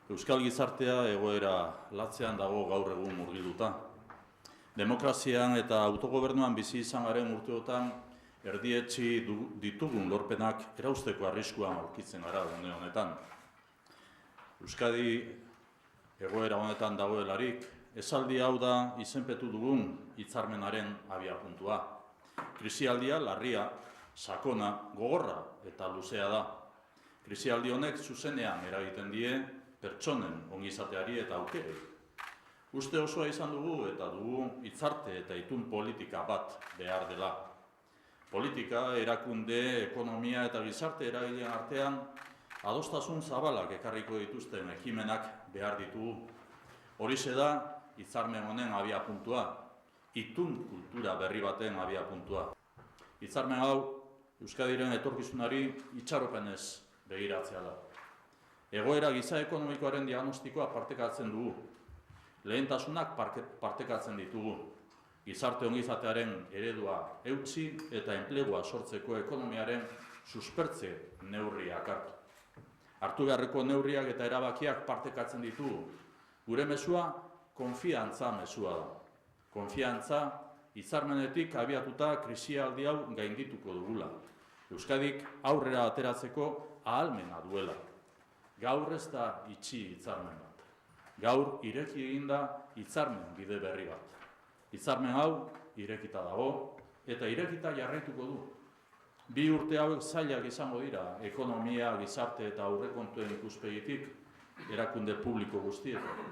Euskal gizartea egoera latzean dago gaur egun murgilduta. Demokrazian eta autogobernuan bizi izan garen urteotan erdietsi ditugun lorpenak erausteko arriskuan aurkitzen gara une honetan. Euskadi egoera honetan dagoelarik, esaldi hau da izenpetu dugun hitzarmenaren abiapuntua. Krisialdia larria, sakona, gogorra eta luzea da. Krisialdi honek zuzenean eragiten die pertsonen ongizateari eta aukerei. Uste osoa izan dugu eta dugu hitzarte eta itun politika bat behar dela. Politika, erakunde, ekonomia eta gizarte eragileen artean adostasun zabalak ekarriko dituzten ekimenak behar ditugu. Horixe da hitzarmen honen abiapuntua, itun kultura berri baten abiapuntua. Hitzarmen hau Euskadiren etorkizunari itxaropenez begiratzea da. Egoera giza ekonomikoaren diagnostikoa partekatzen dugu. Lehentasunak partekatzen ditugu. Gizarte ongizatearen eredua eutsi eta enplegua sortzeko ekonomiaren suspertze neurriak hartu. Hartu beharreko neurriak eta erabakiak partekatzen ditugu. Gure mezua konfiantza mezua da. Konfiantza hitzarmenetik abiatuta krisialdi hau gaindituko dugula. Euskadik aurrera ateratzeko ahalmena duela. Gaur ez da itxi hitzarmen bat. Gaur ireki eginda hitzarmen bide berri bat. Hitzarmen hau irekita dago eta irekita jarraituko du. 2 urte hauek zailak izango dira ekonomia, gizarte eta aurrekontuen ikuspegitik erakunde publiko guztietan.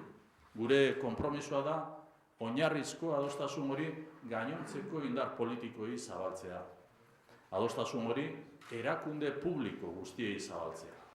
Gure konpromisoa da oinarrizko adostasun hori gainontzeko indar politikoi zabaltzea. Adostasun hori erakunde publiko guztiei zabaltzea.